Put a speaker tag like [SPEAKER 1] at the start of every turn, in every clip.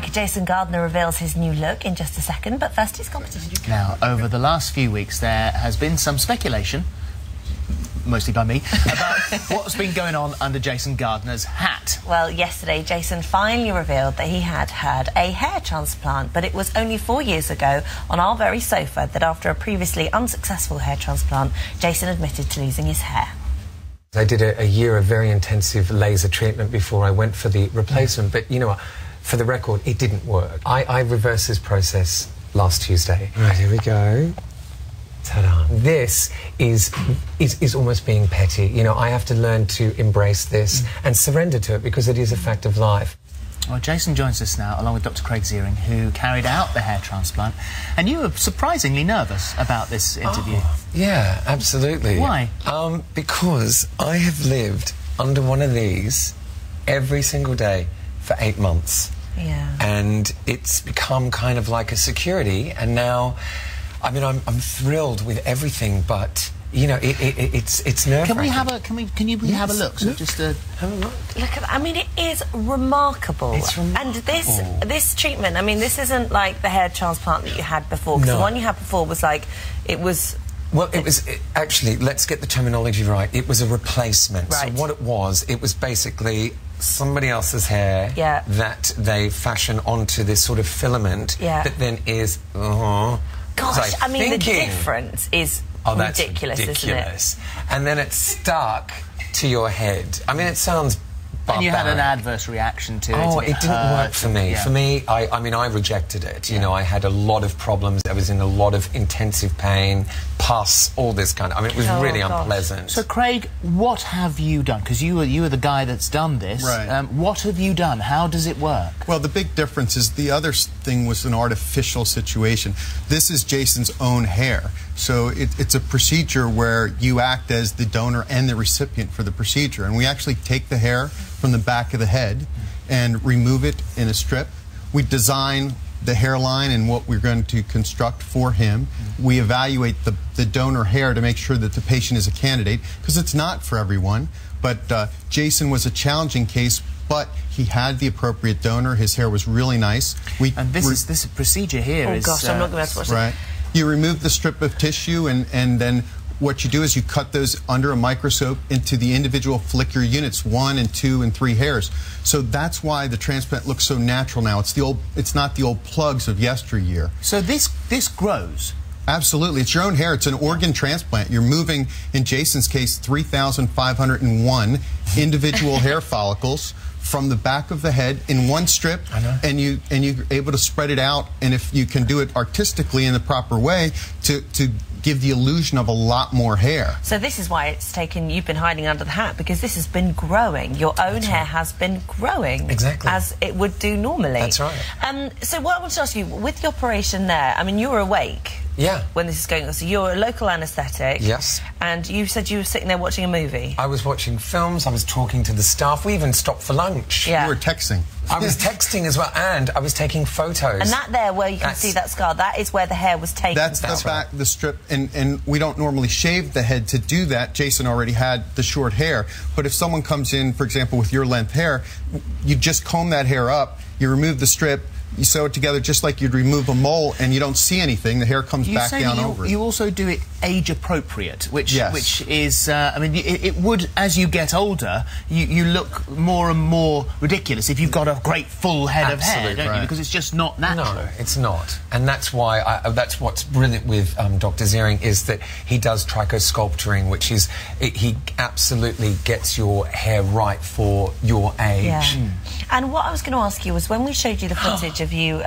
[SPEAKER 1] back. Jason Gardner reveals his new look in just a second, but first his competition.
[SPEAKER 2] Now, over the last few weeks, there has been some speculation, mostly by me, about what's been going on under Jason Gardner's hat.
[SPEAKER 1] Well, yesterday, Jason finally revealed that he had had a hair transplant, but it was only 4 years ago, on our very sofa, that after a previously unsuccessful hair transplant, Jason admitted to losing his hair.
[SPEAKER 3] I did a year of very intensive laser treatment before I went for the replacement, but you know what, for the record, it didn't work. I reversed this process last Tuesday. Right, here we go. Ta-da. This is almost being petty. You know, I have to learn to embrace this and surrender to it because it is a fact of life.
[SPEAKER 2] Well, Jason joins us now, along with Dr. Craig Ziering, who carried out the hair transplant. And you were surprisingly nervous about this interview.
[SPEAKER 3] Oh, yeah, absolutely.
[SPEAKER 2] Why?
[SPEAKER 3] Because I have lived under one of these every single day for 8 months.
[SPEAKER 1] Yeah.
[SPEAKER 3] And it's become kind of like a security, and now, I mean, I'm thrilled with everything, but you know, it's nerve-wracking.
[SPEAKER 2] Can we have a have a look? So just have a look.
[SPEAKER 1] Look at that. I mean, it is remarkable.
[SPEAKER 3] It's remarkable.
[SPEAKER 1] And this treatment, I mean, this isn't like the hair transplant that you had before, because the one you had before was like, it was...
[SPEAKER 3] Well, actually, let's get the terminology right. It was a replacement.
[SPEAKER 1] Right.
[SPEAKER 3] So what it was basically somebody else's hair that they fashion onto this sort of filament that then is...
[SPEAKER 1] Gosh, I mean, the difference is ridiculous, isn't it?
[SPEAKER 3] And then it's stuck to your head. I mean, it sounds barbaric.
[SPEAKER 2] And you had an adverse reaction to it.
[SPEAKER 3] Oh, it didn't work for me.
[SPEAKER 2] Yeah.
[SPEAKER 3] For me, I mean, I rejected it. You know, I had a lot of problems. I was in a lot of intensive pain, pus, all this kind of... I mean, it was really unpleasant.
[SPEAKER 2] So, Craig, what have you done? Because you were the guy that's done this.
[SPEAKER 4] Right.
[SPEAKER 2] What have you done? How does it work?
[SPEAKER 4] Well, the big difference is the other thing was an artificial situation. This is Jason's own hair. So it's a procedure where you act as the donor and the recipient for the procedure. And we actually take the hair from the back of the head and remove it in a strip. We design the hairline and what we're going to construct for him. We evaluate the donor hair to make sure that the patient is a candidate, because it's not for everyone. But Jason was a challenging case, but he had the appropriate donor. His hair was really nice.
[SPEAKER 2] And this procedure here is...
[SPEAKER 1] Oh gosh, I'm not going to watch it.
[SPEAKER 4] Right. You remove the strip of tissue, and then what you do is you cut those under a microscope into the individual follicular units, 1 and 2 and 3 hairs. So that's why the transplant looks so natural now. It's not the old plugs of yesteryear.
[SPEAKER 2] So this grows?
[SPEAKER 4] Absolutely. It's your own hair. It's an organ transplant. You're moving, in Jason's case, 3,501 individual hair follicles from the back of the head in one strip, and you're able to spread it out, and if you can do it artistically in the proper way, to give the illusion of a lot more hair.
[SPEAKER 1] So this is why it's taken, you've been hiding under the hat, because this has been growing. Your own hair has been growing.
[SPEAKER 3] Exactly.
[SPEAKER 1] As it would do normally.
[SPEAKER 3] That's right.
[SPEAKER 1] So what I want to ask you, with the operation there, I mean, you were awake.
[SPEAKER 3] Yeah.
[SPEAKER 1] When this is going on. So you're a local anaesthetic.
[SPEAKER 3] Yes.
[SPEAKER 1] And you said you were sitting there watching a movie.
[SPEAKER 3] I was watching films, I was talking to the staff, we even stopped for lunch.
[SPEAKER 1] Yeah.
[SPEAKER 4] You were texting.
[SPEAKER 3] I was texting as well, and I was taking photos.
[SPEAKER 1] And that there, where you can see that scar, that is where the hair was taken.
[SPEAKER 4] That's the back, the strip, and we don't normally shave the head to do that. Jason already had the short hair. But if someone comes in, for example, with your length hair, you just comb that hair up, you remove the strip, you sew it together just like you'd remove a mole, and you don't see anything. The hair comes back down over it.
[SPEAKER 2] You also do it age appropriate, which is, I mean, it would, as you get older, you look more and more ridiculous if you've got a great full head of hair, don't you? Because it's just not natural.
[SPEAKER 3] No, it's not. And that's why, that's what's brilliant with Dr. Ziering, is that he does trichosculpturing, which is, he absolutely gets your hair right for your age.
[SPEAKER 1] Yeah. And what I was going to ask you was, when we showed you the footage of you,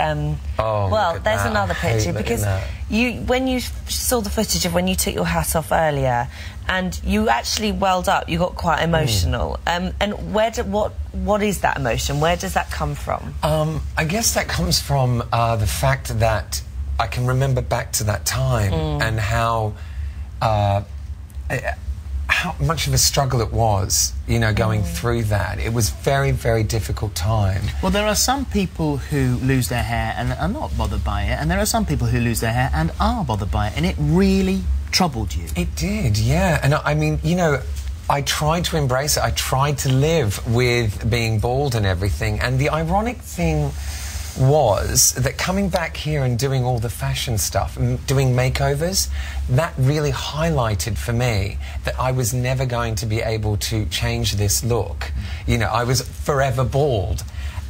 [SPEAKER 1] well, there's another picture, because when you saw the footage of when you took your hat off earlier, and you actually welled up, you got quite emotional. And what is that emotion? Where does that come from?
[SPEAKER 3] I guess that comes from the fact that I can remember back to that time and how much of a struggle it was, you know, going through that. It was very, very difficult time.
[SPEAKER 2] Well, there are some people who lose their hair and are not bothered by it, and there are some people who lose their hair and are bothered by it, and it really troubled you.
[SPEAKER 3] It did, yeah. And I mean, you know, I tried to embrace it. I tried to live with being bald and everything. And the ironic thing was that coming back here and doing all the fashion stuff, doing makeovers, that really highlighted for me that I was never going to be able to change this look. You know, I was forever bald.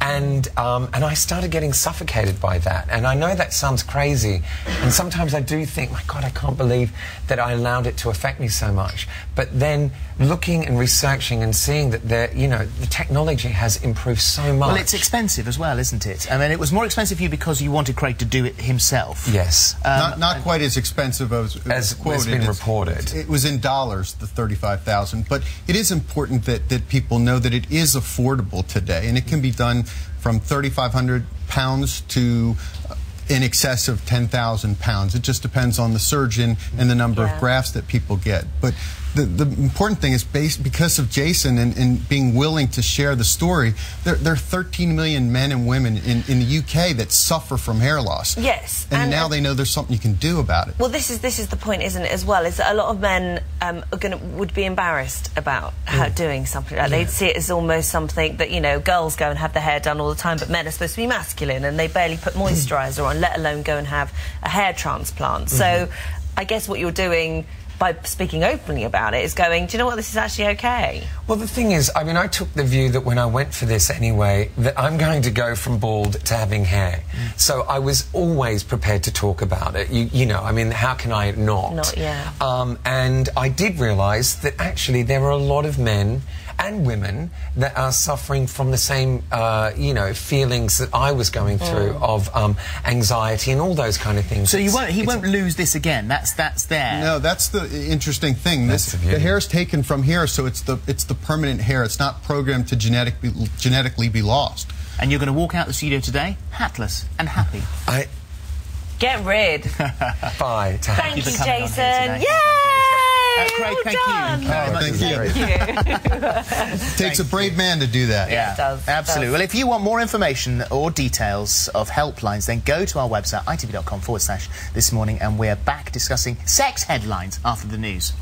[SPEAKER 3] And I started getting suffocated by that. And I know that sounds crazy. And sometimes I do think, my God, I can't believe that I allowed it to affect me so much. But then looking and researching and seeing that the technology has improved so much.
[SPEAKER 2] Well, it's expensive as well, isn't it? I mean, it was more expensive for you because you wanted Craig to do it himself.
[SPEAKER 3] Yes.
[SPEAKER 4] Not quite as expensive as quoted.
[SPEAKER 3] It's been reported.
[SPEAKER 4] It was in dollars, the $35,000. But it is important that people know that it is affordable today, and it can be done from £3,500 to in excess of £10,000. It just depends on the surgeon and the number of grafts that people get. But the important thing is because of Jason and being willing to share the story, there are 13 million men and women in the UK that suffer from hair loss.
[SPEAKER 1] Yes.
[SPEAKER 4] And now they know there's something you can do about it.
[SPEAKER 1] Well, this is the point, isn't it, as well, is that a lot of men would be embarrassed about doing something like that. They'd see it as almost something that, you know, girls go and have their hair done all the time, but men are supposed to be masculine and they barely put moisturiser on, let alone go and have a hair transplant. So I guess what you're doing by speaking openly about it is going, do you know what, this is actually okay?
[SPEAKER 3] Well, the thing is, I mean, I took the view that when I went for this anyway, that I'm going to go from bald to having hair. So I was always prepared to talk about it. You know, I mean, how can I not?
[SPEAKER 1] Not, yeah.
[SPEAKER 3] And I did realise that actually there are a lot of men and women that are suffering from the same, you know, feelings that I was going through of anxiety and all those kind of things.
[SPEAKER 2] So he won't lose this again. That's there.
[SPEAKER 4] No, that's the interesting thing. The hair is taken from here, so it's the permanent hair. It's not programmed to genetically be lost.
[SPEAKER 2] And you're going to walk out the studio today hatless and happy.
[SPEAKER 1] Get rid.
[SPEAKER 3] Bye.
[SPEAKER 1] Thank you, Jason. Yay!
[SPEAKER 2] Craig, thank you.
[SPEAKER 4] Thank you. It takes a brave man to do that.
[SPEAKER 2] Yeah,
[SPEAKER 1] it does.
[SPEAKER 2] Absolutely. Well, if you want more information or details of helplines, then go to our website, itv.com/thismorning, and we're back discussing sex headlines after the news.